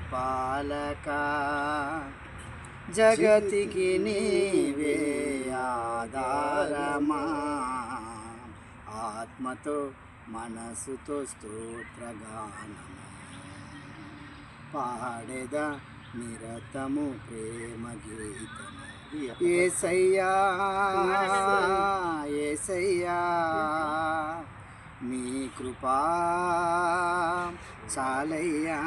పరిపాలక జగతికి నీవే ఆధారమా ఆత్మతో మనసుతో స్తోత్రగానము పాడెద నిరతము ప్రేమ గీతము యేసయ్యా యేసయ్యా నీ కృపా చాలయ్యా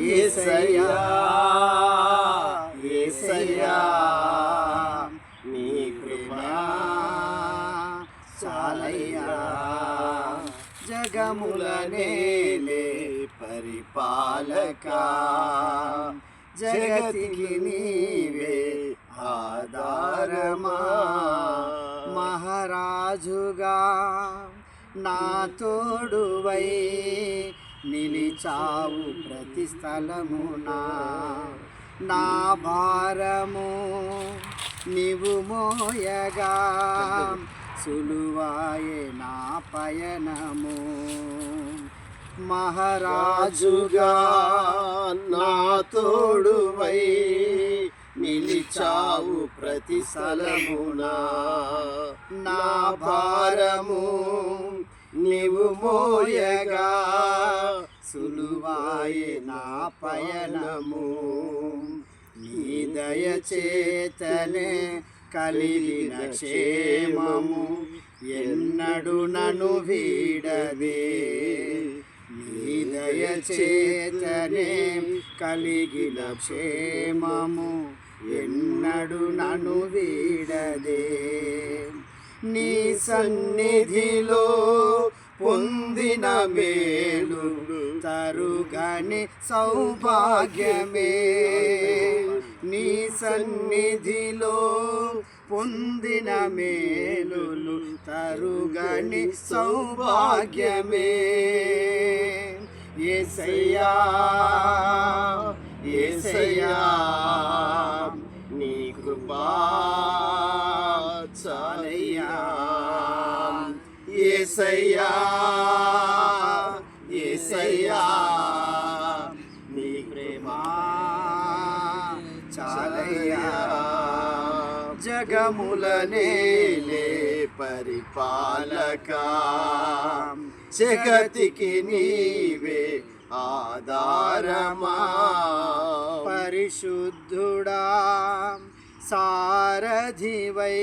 యేసయ్యా యేసయ్యా నీ కృపా చాలయ్యా జగముల నేలే పరిపాలక జగతికి నీవే ఆధారమా మహారాజుగా నా తోడువై నిలిచావు ప్రతి స్థలమునా నా భారము నీవు మోయగా సులువాయే నా పయనము మహారాజుగా నా తోడువై నిలిచావు ప్రతి స్థలమునా నా భారము నీవు మోయగా సులువాయే నా పయనము నీ దయచేతనే కలిగిన క్షేమము ఎన్నడు నన్ను వీడదే నీ దయచేతనే కలిగిన క్షేమము ఎన్నడు నన్ను వీడదే నీ సన్నిధిలో పొందిన మేలు తరుగని సౌభాగ్యమే నీ సన్నిధిలో పొందిన మేలులు తరుగని సౌభాగ్యమే యేసయ్యా యేసయ్యా నీ కృపా చాలయ్యా యేసయ్యా యేసయ్యా నీ ప్రేమ చాలయ్యా జగముల నేలే పరిపాలక జగతికి నీవే ఆధారమా పరిశుద్ధుడా సారథివై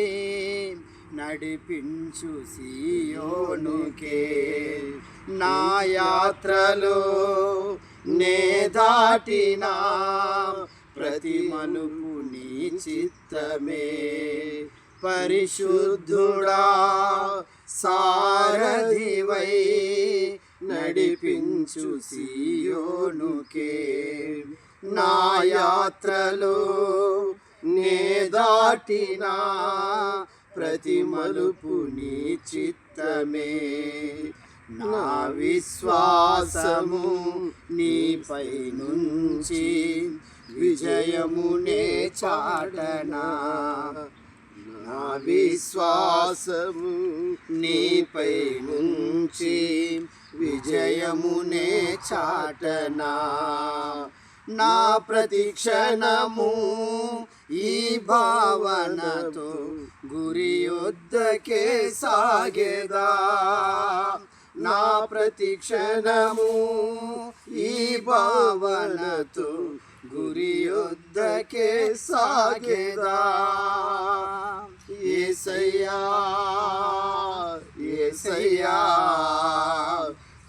నడిపించు సియోనుకే నా యాత్రలో నే దాటినా ప్రతి మలుపు నీ చిత్తమే పరిశుద్ధుడా సారథివై నడిపించు సియోనుకే నా యాత్రలో నే దాటినా ప్రతి మలుపు నీ చిత్తమే నా విశ్వాసము నీపై నుంచి విజయమునే చాటనా నా విశ్వాసము నీపై నుంచి విజయమునే చాటనా నా ప్రతిక్షణము ఈ భావనతో గురి యొద్దకే సాగేదా నా ప్రతిక్షణము ఈ భావనతో గురి యొద్దకే సాగేదా యేసయ్యా యేసయ్యా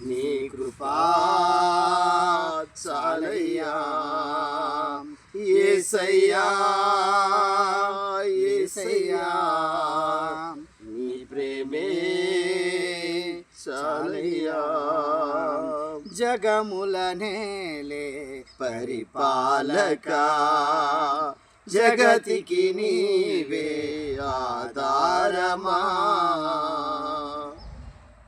నీ కృపా చాలయ్యా యేసయ్యా యేసయ్యా నీ ప్రేమే చాలయ్యా జగముల నేలే పరిపాలక జగతికి నీవే ఆధారమా